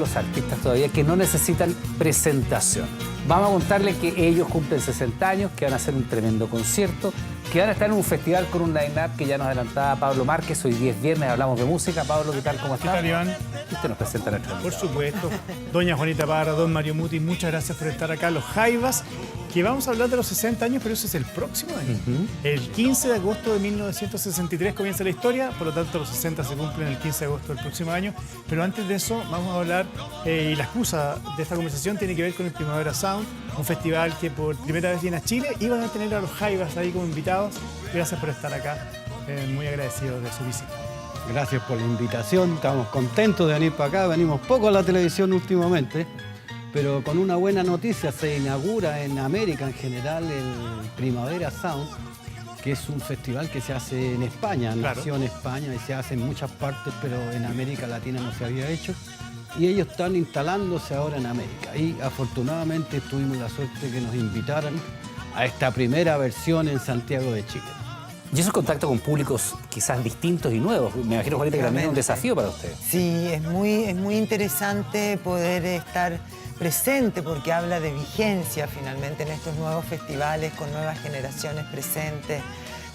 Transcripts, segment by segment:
los artistas todavía que no necesitan presentación. Vamos a contarle que ellos cumplen 60 años, que van a hacer un tremendo concierto, que van a estar en un festival con un line-up que ya nos adelantaba Pablo Márquez. Hoy 10 viernes hablamos de música. Pablo, ¿qué tal? ¿Cómo estás? ¿Qué tal, Iván? Usted nos presenta a nuestro Por invitado. supuesto. Doña Juanita Parra, don Mario Muti, muchas gracias por estar acá. Los Jaivas, que vamos a hablar de los 60 años, pero eso es el próximo año. El 15 de agosto de 1963 comienza la historia, por lo tanto los 60 se cumplen el 15 de agosto del próximo año. Pero antes de eso vamos a hablar, y la excusa de esta conversación tiene que ver con el Primavera Sound, un festival que por primera vez viene a Chile y van a tener a los Jaivas ahí como invitados. Gracias por estar acá, muy agradecidos de su visita. Gracias por la invitación, estamos contentos de venir para acá, venimos poco a la televisión últimamente, pero con una buena noticia: se inaugura en América en general el Primavera Sound, que es un festival que se hace en España, Claro. Nació en España y se hace en muchas partes, pero en América Latina no se había hecho. Y ellos están instalándose ahora en América. Y afortunadamente tuvimos la suerte que nos invitaran a esta primera versión en Santiago de Chile. Y eso es contacto con públicos quizás distintos y nuevos. Me imagino, Juanita, que también es un desafío para usted. Sí, es muy interesante poder estar presente porque habla de vigencia finalmente en estos nuevos festivales con nuevas generaciones presentes.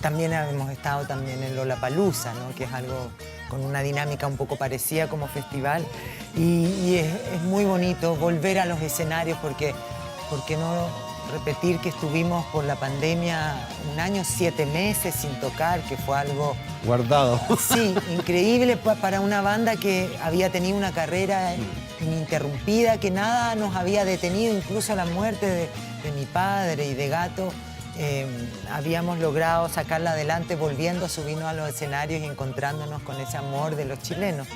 También hemos estado también en Lollapalooza, ¿no? Que es algo con una dinámica un poco parecida como festival. Y es muy bonito volver a los escenarios porque no repetir que estuvimos por la pandemia 1 año, 7 meses sin tocar, que fue algo... Guardado. Sí, increíble para una banda que había tenido una carrera ininterrumpida, que nada nos había detenido, incluso la muerte de mi padre y de Gato. Habíamos logrado sacarla adelante volviendo a subirnos a los escenarios y encontrándonos con ese amor de los chilenos.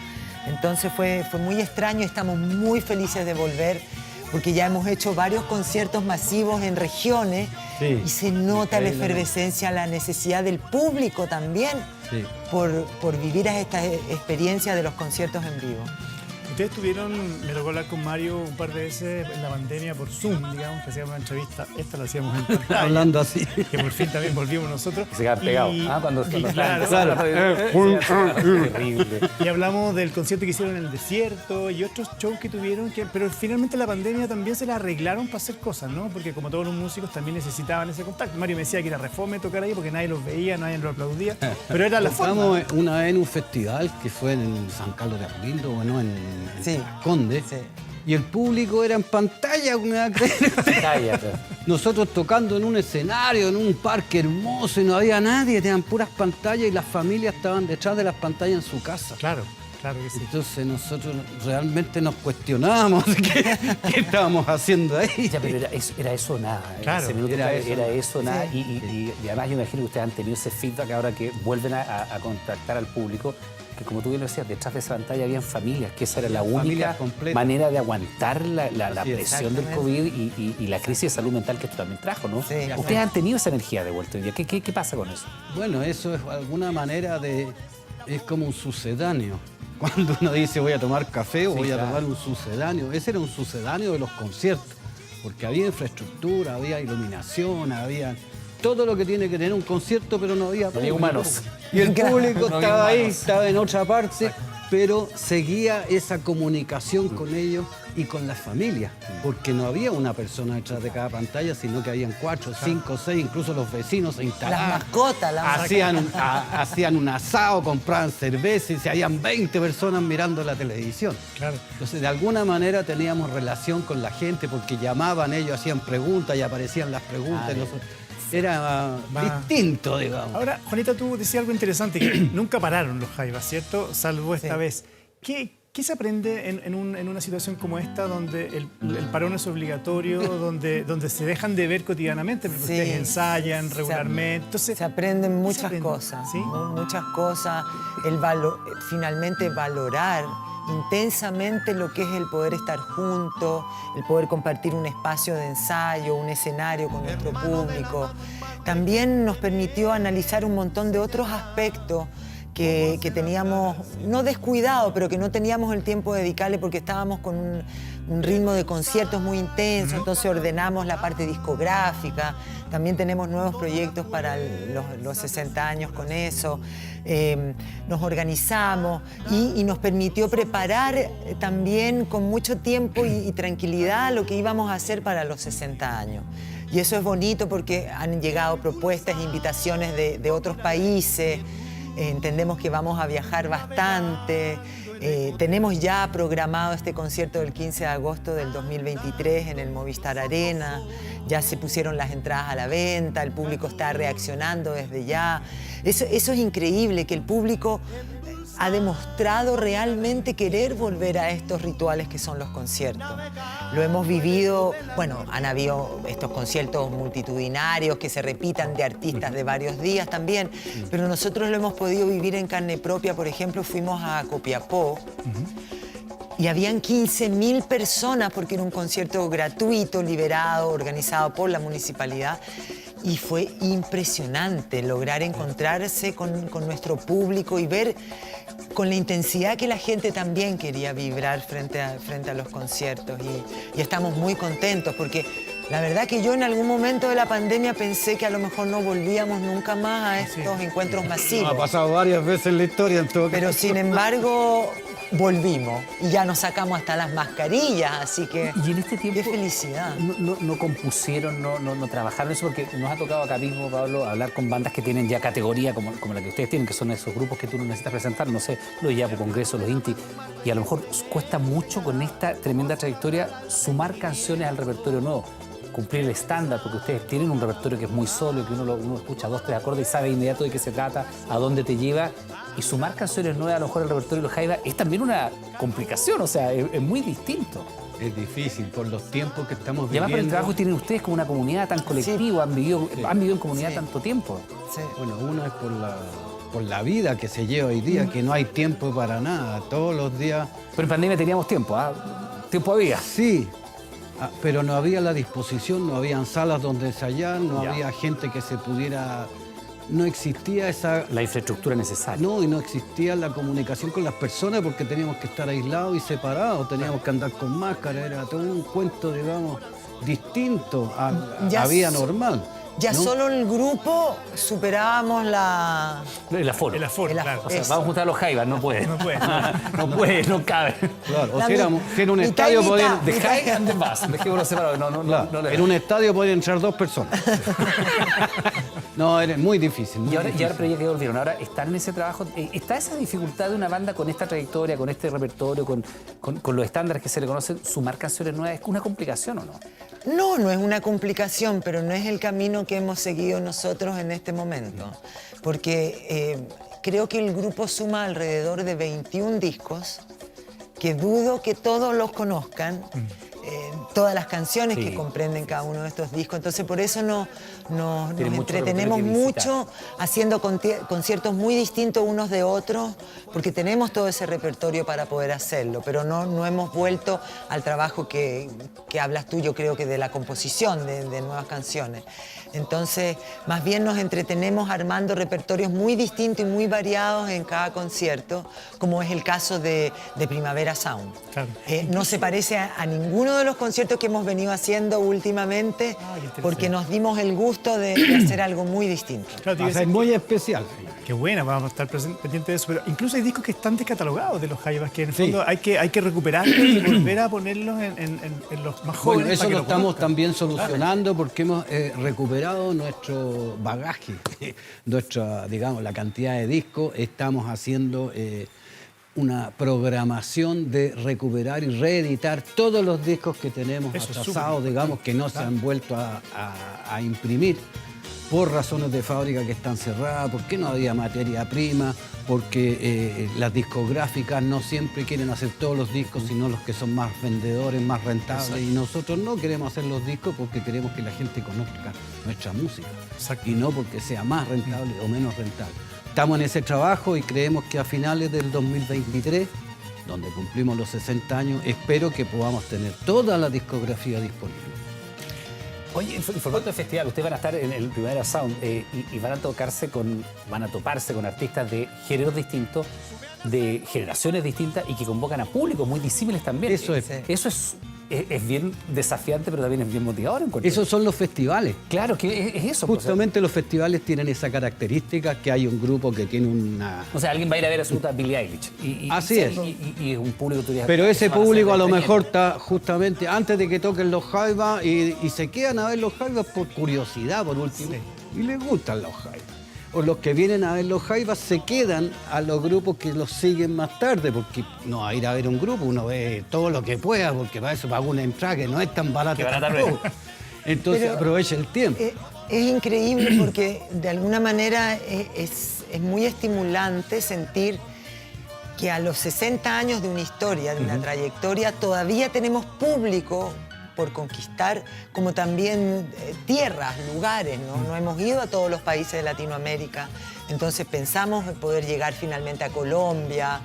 Entonces fue muy extraño, estamos muy felices de volver porque ya hemos hecho varios conciertos masivos en regiones. Sí, y se nota la increíble. efervescencia, la necesidad del público también Sí. por vivir esta experiencia de los conciertos en vivo. Ustedes tuvieron, me tocó hablar con Mario un par de veces en la pandemia por Zoom, digamos, que hacíamos una entrevista. Esta la hacíamos en pantalla. Hablando así. Que por fin también volvimos nosotros. Que se quedan pegados. Cuando claro, Terrible. Y hablamos del concierto que hicieron en el desierto y otros shows que tuvieron, pero finalmente la pandemia también se la arreglaron para hacer cosas, ¿no? Porque como todos los músicos también necesitaban ese contacto. Mario me decía que era refome tocar ahí porque nadie los veía, nadie los aplaudía, pero era la forma. Estamos una vez en un festival que fue en San Carlos de Apoquindo, bueno, en Sí. Las Condes, Sí. y el público era en pantalla, ¿me va a creer? Cállate. Nosotros tocando en un escenario, en un parque hermoso, y no había nadie, tenían puras pantallas y las familias estaban detrás de las pantallas en su casa. Claro, claro que sí. Entonces nosotros realmente nos cuestionábamos qué estábamos haciendo ahí. Ya, pero era eso o nada. Claro, Ese minuto era era eso. eso nada. Sí. Y además yo me imagino que ustedes han tenido ese feedback ahora que vuelven a contactar al público, que como tú bien lo decías, detrás de esa pantalla habían familias, que esa era la única Familias completas. manera de aguantar la Así es. presión del COVID y la crisis de salud mental que esto también trajo, ¿no? Sí. Ustedes han tenido esa energía de vuelta hoy día. ¿Qué pasa con eso? Bueno, eso es alguna manera es como un sucedáneo. Cuando uno dice voy a tomar café o voy a tomar un sucedáneo, ese era un sucedáneo de los conciertos, porque había infraestructura, había iluminación, había todo lo que tiene que tener un concierto, pero no había No había público. humanos. Y el público No había estaba ahí, humanos. estaba en otra parte, pero seguía esa comunicación con ellos y con las familias, porque no había una persona detrás de cada pantalla, sino que habían 4, 5, 6, incluso los vecinos se instalaban. Las mascotas, Hacían un asado, compraban cerveza y se habían 20 personas mirando la televisión. Claro. Entonces, de alguna manera teníamos relación con la gente porque llamaban, ellos hacían preguntas y aparecían las preguntas. y nosotros- Era distinto, digamos. Ahora, Juanita, tú decías algo interesante, que nunca pararon los Jaivas, ¿cierto? Salvo esta Sí. vez. ¿Qué se aprende en una situación como esta, donde el parón es obligatorio, donde se dejan de ver cotidianamente, porque Sí. ustedes ensayan regularmente? Entonces, Se aprenden muchas aprende? cosas, ¿Sí? muchas cosas. Finalmente valorar intensamente lo que es el poder estar juntos, el poder compartir un espacio de ensayo, un escenario con nuestro público. También nos permitió analizar un montón de otros aspectos que teníamos, no descuidado, pero que no teníamos el tiempo de dedicarle porque estábamos con un ritmo de conciertos muy intenso, entonces ordenamos la parte discográfica, también tenemos nuevos proyectos para los 60 años con eso, nos organizamos y nos permitió preparar también con mucho tiempo y tranquilidad lo que íbamos a hacer para los 60 años. Y eso es bonito porque han llegado propuestas e invitaciones de otros países. Entendemos que vamos a viajar bastante. Tenemos ya programado este concierto del 15 de agosto del 2023 en el Movistar Arena. Ya se pusieron las entradas a la venta, el público está reaccionando desde ya. Eso es increíble, que el público ha demostrado realmente querer volver a estos rituales que son los conciertos. Lo hemos vivido, bueno, han habido estos conciertos multitudinarios que se repitan de artistas de varios días también, pero nosotros lo hemos podido vivir en carne propia. Por ejemplo, fuimos a Copiapó y habían 15.000 personas porque era un concierto gratuito, liberado, organizado por la municipalidad. Y fue impresionante lograr encontrarse con nuestro público y ver con la intensidad que la gente también quería vibrar frente a los conciertos. Y estamos muy contentos porque la verdad que yo en algún momento de la pandemia pensé que a lo mejor no volvíamos nunca más a estos encuentros masivos. Ha pasado varias veces en la historia en todo caso. Pero sin embargo volvimos y ya nos sacamos hasta las mascarillas, así que Y en este tiempo qué felicidad. no compusieron, no trabajaron eso, porque nos ha tocado acá mismo, Pablo, hablar con bandas que tienen ya categoría como la que ustedes tienen, que son esos grupos que tú no necesitas presentar, no sé, los Yapo, Congreso, los Inti, y a lo mejor cuesta mucho con esta tremenda trayectoria sumar canciones al repertorio nuevo, cumplir el estándar, porque ustedes tienen un repertorio que es muy solo, que uno escucha 2, 3 acordes y sabe de inmediato de qué se trata, a dónde te lleva, y sumar canciones nuevas a lo mejor al repertorio de los Jaivas es también una complicación, o sea, es muy distinto. Es difícil por los tiempos que estamos Y además viviendo. por el trabajo que tienen ustedes como una comunidad tan colectiva, han vivido en comunidad Sí. tanto tiempo. Sí. Bueno, uno es por la vida que se lleva hoy día, que no hay tiempo para nada. Todos los días. Pero en pandemia teníamos tiempo, ¿ah? Tiempo había. Sí, pero no había la disposición, no habían salas donde ensayar, no Ya. había gente que se pudiera. No existía esa. La infraestructura necesaria. No, y no existía la comunicación con las personas porque teníamos que estar aislados y separados, teníamos que andar con máscara, era todo un cuento, digamos, distinto a Ya la vida so- normal. Ya ¿no? solo el grupo superábamos la... El aforo. El aforo, El claro. O sea, Eso. vamos a juntar a los Jaivas, no puede. No puede. No puede, no cabe. Claro, o La si era un mitad estadio y mitad. podían. De Jai and the Bus. Dejémoslo separado. No le En un estadio podían entrar 2 personas. No, era muy difícil. muy Y ahora, difícil. pero ya que volvieron, ahora están en ese trabajo, ¿está esa dificultad de una banda con esta trayectoria, con este repertorio, con los estándares que se le conocen, sumar canciones nuevas? ¿Es una complicación o no? No es una complicación, pero no es el camino que hemos seguido nosotros en este momento. Porque creo que el grupo suma alrededor de 21 discos, que dudo que todos los conozcan, todas las canciones Sí. que comprenden cada uno de estos discos. Entonces por eso nos Tiene mucho entretenemos repertorio que visitar. mucho haciendo conciertos muy distintos unos de otros, porque tenemos todo ese repertorio para poder hacerlo, pero no hemos vuelto al trabajo que hablas tú, yo creo que de la composición de nuevas canciones. Entonces, más bien nos entretenemos armando repertorios muy distintos y muy variados en cada concierto, como es el caso de Primavera Sound. Claro. No se parece a ninguno de los conciertos que hemos venido haciendo últimamente, qué interesante. porque nos dimos el gusto de hacer algo muy distinto. Claro, te Va iba a a ser decir, muy especial. qué buena, vamos a estar pendientes de eso. Pero incluso hay discos que están descatalogados de los Jaivas, que en el Sí. fondo hay que recuperarlos y volver a ponerlos en los más jóvenes. Bueno, eso para que lo estamos conozcan. también solucionando porque hemos recuperado nuestro bagaje, digamos, la cantidad de discos. Estamos haciendo una programación de recuperar y reeditar todos los discos que tenemos Eso es atrasados, súper digamos, que no se han vuelto a imprimir por razones de fábrica que están cerradas, porque no había materia prima, porque las discográficas no siempre quieren hacer todos los discos, sino los que son más vendedores, más rentables. Y nosotros no queremos hacer los discos porque queremos que la gente conozca nuestra música. Exacto. Y no porque sea más rentable o menos rentable. Estamos en ese trabajo y creemos que a finales del 2023, donde cumplimos los 60 años, espero que podamos tener toda la discografía disponible. Oye, en formato de festival, ustedes van a estar en el Primavera Sound y van a toparse con artistas de géneros distintos, de generaciones distintas y que convocan a públicos muy disímiles también. Eso es. Eso es bien desafiante, pero también es bien motivador. Esos son los festivales. Claro, que es eso. Justamente los festivales tienen esa característica que hay un grupo que tiene una... O sea, alguien va a ir a ver a su Billie Eilish. Así es. Y es un público turístico. Pero ese público a lo mejor está justamente antes de que toquen los Jaivas y se quedan a ver los Jaivas por curiosidad, por último. Sí. Y les gustan los Jaivas. O los que vienen a ver los Jaivas se quedan a los grupos que los siguen más tarde, porque no va a ir a ver un grupo, uno ve todo lo que pueda, porque para eso paga una entrada que no es tan barata. Entonces pero aprovecha el tiempo. Es increíble porque de alguna manera es muy estimulante sentir que a los 60 años de una historia, de una trayectoria, todavía tenemos público por conquistar, como también tierras, lugares, ¿no? No hemos ido a todos los países de Latinoamérica, entonces pensamos en poder llegar finalmente a Colombia,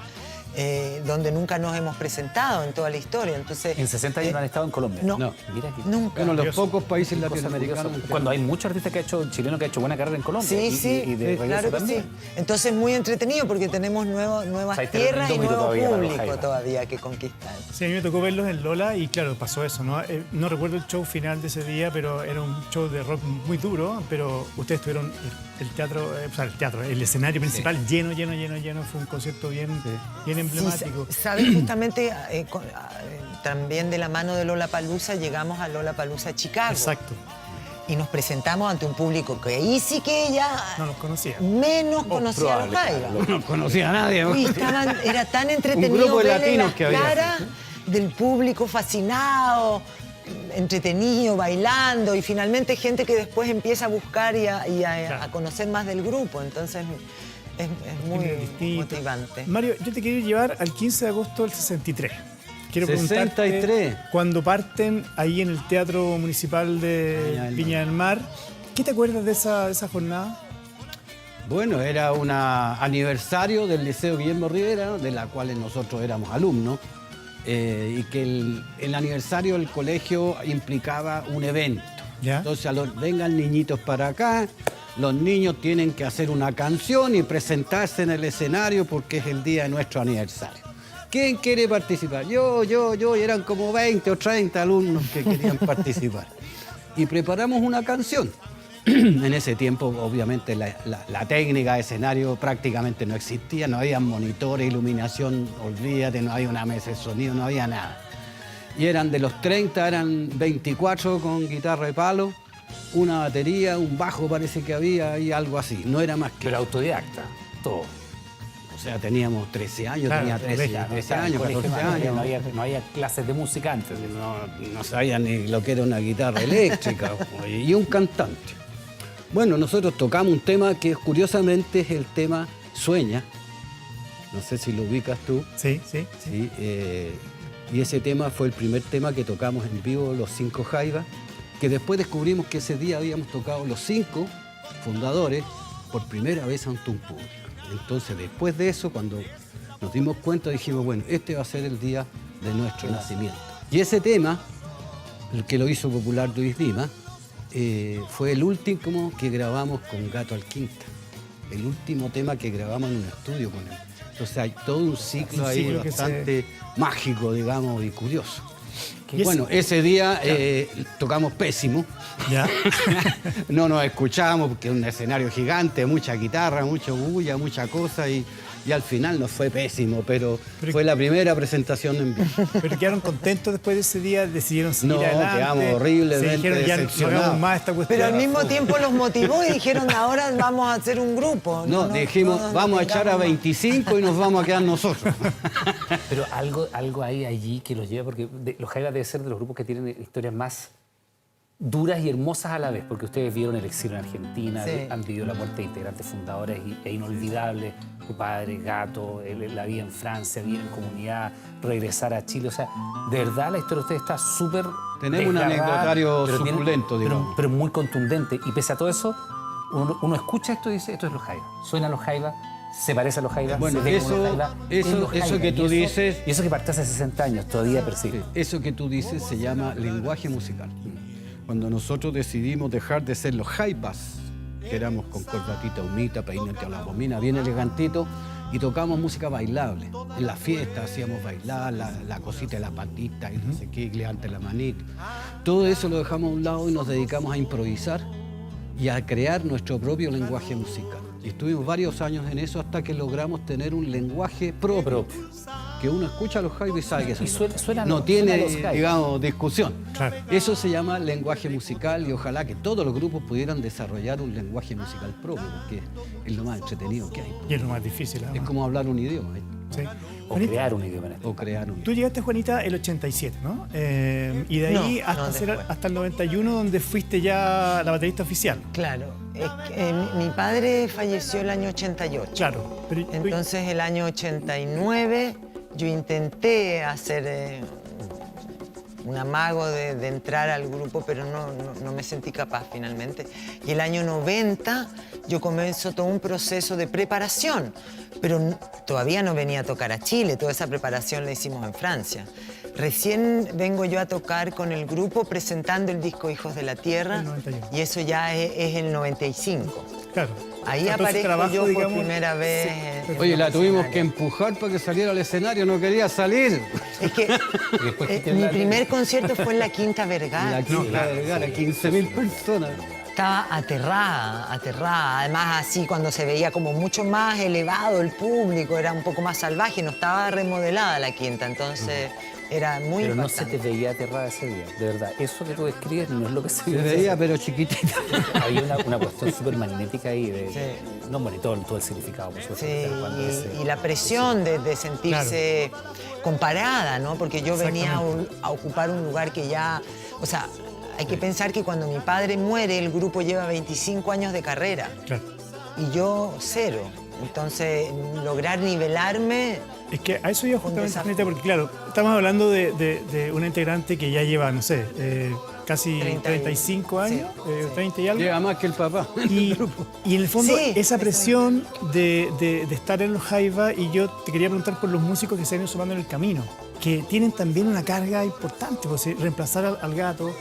donde nunca nos hemos presentado en toda la historia. Entonces, ¿en 60 años no han estado en Colombia? No, Mira que nunca. Bueno, los pocos países latinoamericanos. Cuando hay muchos artistas chileno que ha hecho buena carrera en Colombia. Sí, y de claro que también. sí. Entonces es muy entretenido porque tenemos nuevas tierras y nuevo público todavía que conquistar. Sí, a mí me tocó verlos en Lola y claro, pasó eso, ¿no? No recuerdo el show final de ese día, pero era un show de rock muy duro, pero ustedes tuvieron el escenario principal lleno. Fue un concierto bien emblemático. Sí, ¿sabes? Justamente también de la mano de Lollapalooza llegamos a Lollapalooza Chicago. Exacto. Y nos presentamos ante un público que ahí sí que ya no nos conocía. Menos conocía a los Jaivas. No conocía a nadie. Y era tan entretenido un grupo de ver latinos las que había. caras del público fascinado, entretenido, bailando, y finalmente gente que después empieza a buscar y a conocer más del grupo. Entonces es muy motivante. Mario, yo te quiero llevar al 15 de agosto del 63. Quiero 63. preguntarte, cuando parten ahí en el Teatro Municipal de Viña del Mar, ¿qué te acuerdas de esa jornada? Bueno, era un aniversario del Liceo Guillermo Rivera, de la cual nosotros éramos alumnos, y que el aniversario del colegio implicaba un evento. ¿Ya? Entonces, vengan niñitos para acá, los niños tienen que hacer una canción y presentarse en el escenario porque es el día de nuestro aniversario. ¿Quién quiere participar? Yo, y eran como 20 o 30 alumnos que querían participar. Y preparamos una canción. En ese tiempo, obviamente, la técnica de escenario prácticamente no existía, no había monitores, iluminación, olvídate, no había una mesa de sonido, no había nada. Y de los 30, eran 24 con guitarra de palo, una batería, un bajo parece que había y algo así, no era más que... Pero autodidacta, todo. O sea, teníamos 13 años, claro, tenía 13 años, 14 años. No había clases de música antes. No sabía ni lo que era una guitarra eléctrica y un cantante. Bueno, nosotros tocamos un tema que curiosamente es el tema Sueña. No sé si lo ubicas tú. Sí. Y ese tema fue el primer tema que tocamos en vivo, los 5 Jaivas, que después descubrimos que ese día habíamos tocado los 5 fundadores por primera vez ante un público. Entonces, después de eso, cuando nos dimos cuenta, dijimos, bueno, este va a ser el día de nuestro nacimiento. Y ese tema, el que lo hizo popular Luis Dima, fue el último que grabamos con Gato Alquinta. El último tema que grabamos en un estudio con él. Entonces hay todo un ciclo ahí bastante mágico, digamos, y curioso. Bueno, ese día tocamos pésimo. ¿Ya? No nos escuchábamos porque es un escenario gigante, mucha guitarra, mucha bulla, mucha cosa y al final nos fue pésimo, pero fue la primera presentación en vivo. ¿Pero quedaron contentos después de ese día? ¿Decidieron seguir adelante? No, quedamos horriblemente dijeron, decepcionados. Ya no hagamos más esta cuestión. Pero al mismo tiempo los motivó y dijeron, ahora vamos a hacer un grupo. No, dijimos, vamos a echar a 25 y nos vamos a quedar nosotros. Pero algo hay allí que los lleva, porque los Jaivas debe ser de los grupos que tienen historias más duras y hermosas a la vez, porque ustedes vieron el exilio en Argentina, han vivido la muerte de integrantes fundadores e inolvidables, tu padre, Gato, la vida en Francia, vida en comunidad, regresar a Chile, o sea, de verdad la historia de ustedes está súper Tenemos un anecdotario suculento, digamos. Pero muy contundente, y pese a todo eso, uno escucha esto y dice, esto es los Jaivas, suena a los Jaivas, se parece a los Jaivas, bueno, se ve como los Jaivas, eso que tú dices... Y eso que partió hace 60 años, todavía persigue. Eso que tú dices se llama lenguaje musical. cuando nosotros decidimos dejar de ser los jaivas, que éramos con corbatita unita, peinete a la bomina, bien elegantito, y tocamos música bailable. En la fiesta hacíamos bailar, la cosita de la patita, y no sé qué, levante la manita. Todo eso lo dejamos a un lado y nos dedicamos a improvisar y a crear nuestro propio lenguaje musical. Y estuvimos varios años en eso hasta que logramos tener un lenguaje propio. Que uno escucha a los jaivas y sabe que eso no tiene, digamos, discusión. Claro. Eso se llama lenguaje musical y ojalá que todos los grupos pudieran desarrollar un lenguaje musical propio, porque es lo más entretenido que hay. Y es lo más difícil, Es además. como hablar un idioma. Sí. O Juanita, crear un idioma. O crear un tú llegaste, Juanita, el 87, ¿no? Y de ahí hasta el 91, donde fuiste ya la baterista oficial. Claro, es que, mi padre falleció el año 88. Claro. Pero Entonces el año 89 yo intenté hacer un amago de entrar al grupo, pero no me sentí capaz finalmente. Y el año 90 yo comienzo todo un proceso de preparación, pero todavía no venía a tocar a Chile, toda esa preparación la hicimos en Francia. Recién vengo yo a tocar con el grupo presentando el disco Hijos de la Tierra, El 91. y eso ya es el 95. claro. Ahí Entonces, aparezco trabajo, yo por digamos, primera vez. en Oye, los la tuvimos que escenarios. empujar para que saliera al escenario, no quería salir. Es que mi primer concierto fue en la Quinta Vergara. La Quinta Vergara, 15.000 personas. Estaba aterrada. Además, así cuando se veía como mucho más elevado el público, era un poco más salvaje, no estaba remodelada la Quinta, entonces era muy Pero no se impactante. te veía aterrada ese día, de verdad. Eso que tú describes no es lo que se Se vio. veía, pero chiquitita. Había una cuestión súper magnética ahí. Sí. No, bueno, y todo el significado, por supuesto. Sí, cuando y la presión de sentirse comparada, ¿no? Porque yo venía a ocupar un lugar que ya, o sea, hay que pensar que cuando mi padre muere, el grupo lleva 25 años de carrera. Claro. Y yo 0. Entonces, lograr nivelarme. Es que a eso iba justamente, desafío. Juanita, porque claro, estamos hablando de una integrante que ya lleva, no sé, casi 35 años, sí, 30 y algo. Llega más que el papá. Y en el fondo, Sí, esa presión de estar en los jaivas, y yo te quería preguntar por los músicos que se han ido sumando en el camino, que tienen también una carga importante, pues, reemplazar al gato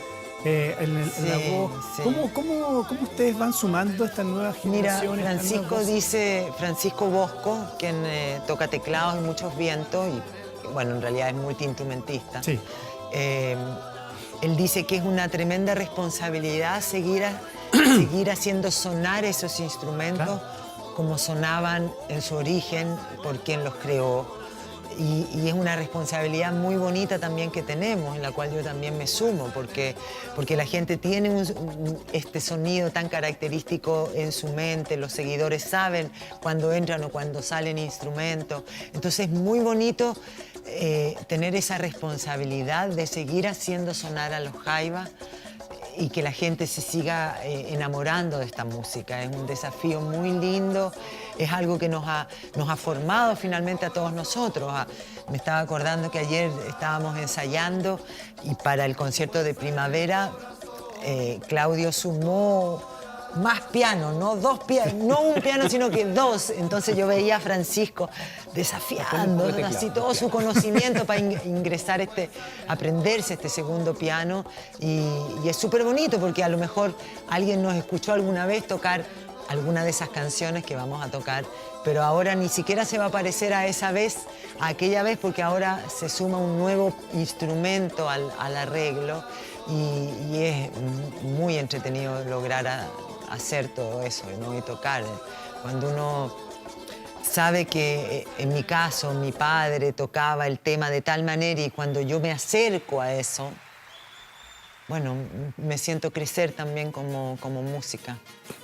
en la Sí, voz. sí. ¿Cómo ustedes van sumando estas nuevas Mira, generaciones? Francisco Bosco, quien toca teclados y muchos vientos, y bueno, en realidad es multiinstrumentista. Sí. Él dice que es una tremenda responsabilidad seguir haciendo sonar esos instrumentos como sonaban en su origen por quien los creó. Y es una responsabilidad muy bonita también que tenemos, en la cual yo también me sumo, porque la gente tiene este sonido tan característico en su mente, los seguidores saben cuando entran o cuando salen instrumentos. Entonces es muy bonito tener esa responsabilidad de seguir haciendo sonar a los jaivas y que la gente se siga enamorando de esta música. Es un desafío muy lindo, es algo que nos ha formado finalmente a todos nosotros. Me estaba acordando que ayer estábamos ensayando y para el concierto de primavera Claudio sumó más piano, no un piano, sino que 2. Entonces yo veía a Francisco desafiando, ¿no? Así todo su conocimiento para ingresar aprenderse este segundo piano. Y es súper bonito porque a lo mejor alguien nos escuchó alguna vez tocar alguna de esas canciones que vamos a tocar, pero ahora ni siquiera se va a parecer a aquella vez, porque ahora se suma un nuevo instrumento al arreglo y es muy entretenido lograr hacer todo eso, ¿no? Y tocar. Cuando uno sabe que, en mi caso, mi padre tocaba el tema de tal manera y cuando yo me acerco a eso, bueno, me siento crecer también como música.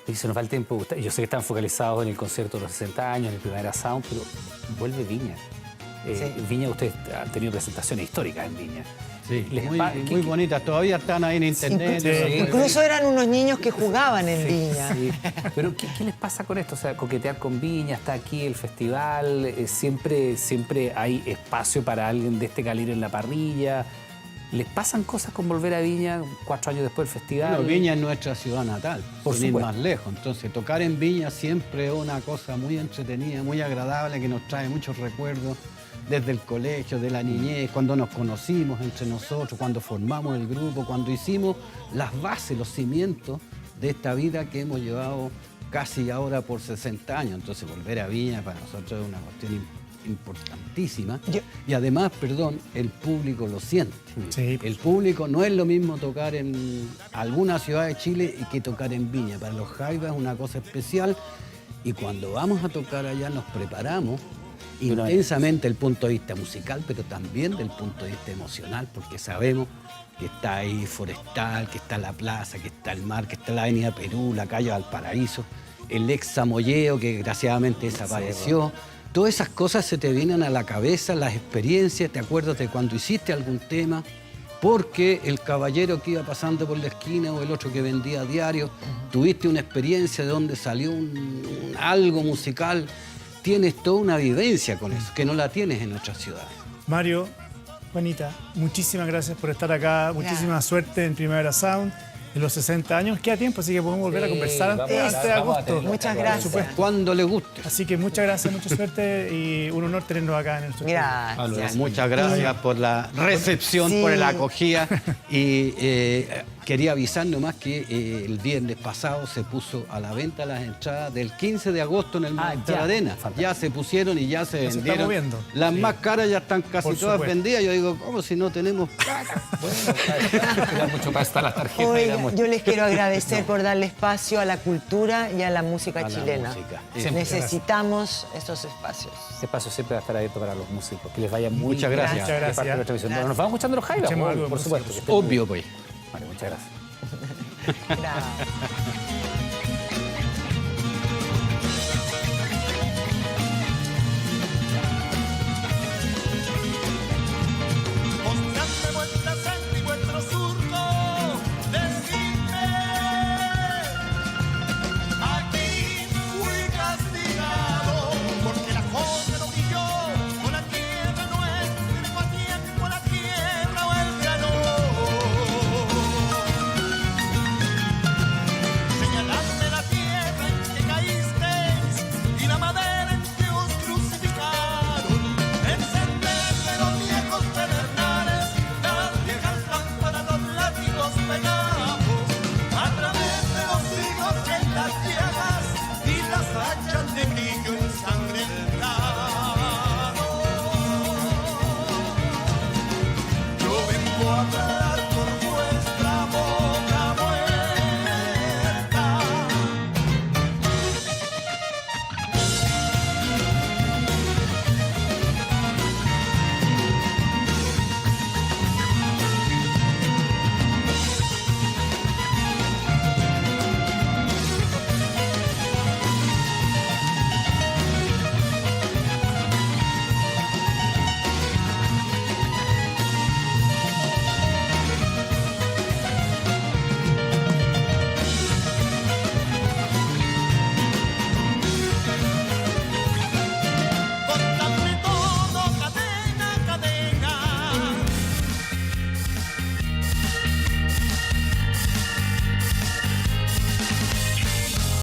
Y se nos va el tiempo. Yo sé que están focalizados en el concierto de los 60 años, en el Primavera Sound, pero vuelve Viña. Sí. Viña, ustedes han tenido presentaciones históricas en Viña. Sí, Les muy bonitas. Todavía están ahí en internet. Incluso eran unos niños que jugaban en Viña. Sí. Pero ¿qué les pasa con esto? O sea, coquetear con Viña, está aquí el festival, siempre hay espacio para alguien de este calibre en la parrilla. ¿Les pasan cosas con volver a Viña 4 años después del festival? Bueno, Viña es nuestra ciudad natal, Por sin ir supuesto. más lejos. Entonces, tocar en Viña siempre es una cosa muy entretenida, muy agradable, que nos trae muchos recuerdos. desde el colegio, de la niñez, cuando nos conocimos entre nosotros, cuando formamos el grupo, cuando hicimos las bases, los cimientos de esta vida que hemos llevado casi ahora por 60 años. Entonces volver a Viña para nosotros es una cuestión importantísima. Y además, perdón, el público lo siente. Sí. El público no es lo mismo tocar en alguna ciudad de Chile que tocar en Viña. Para los Jaivas es una cosa especial y cuando vamos a tocar allá nos preparamos intensamente desde el punto de vista musical, pero también del punto de vista emocional, porque sabemos que está ahí Forestal, que está la plaza, que está el mar, que está la Avenida Perú, la calle Valparaíso, el ex Samoyeo que desgraciadamente desapareció. Todas esas cosas se te vienen a la cabeza, las experiencias, te acuerdas de cuando hiciste algún tema, porque el caballero que iba pasando por la esquina o el otro que vendía diario, tuviste una experiencia de donde salió algo musical. Tienes toda una vivencia con eso, que no la tienes en otras ciudades. Mario, Juanita, muchísimas gracias por estar acá. Muchísima suerte en Primavera Sound. En los 60 años queda tiempo, así que podemos volver a conversar antes de agosto. Muchas gracias. Cuando le guste. Así que muchas gracias, mucha suerte y un honor tenernos acá en nuestro Gracias. Muchas gracias por la recepción, Sí. por la acogida. Y quería avisar nomás que el viernes pasado se puso a la venta las entradas del 15 de agosto en el Movistar ya. Arena. Fantástico. Ya se pusieron y ya se Ya se está vendieron. moviendo. Las Sí. más caras ya están casi Por todas supuesto. vendidas. Yo digo, ¿cómo si no tenemos plata? Queda mucho para estar las tarjetas. Oiga, yo les quiero agradecer por darle espacio a la cultura y a la música A la chilena. música. Siempre. Necesitamos esos espacios. Este espacio siempre va a estar abierto para los músicos. Que les vaya muy Muchas bien. gracias. Muchas De parte de gracias. nuestra visión. Bueno, nos vamos escuchando los Jaivas, Escuchemos por algo de supuesto. música. Que estén muy bien. Obvio, pues. Vale, muchas gracias. Gracias.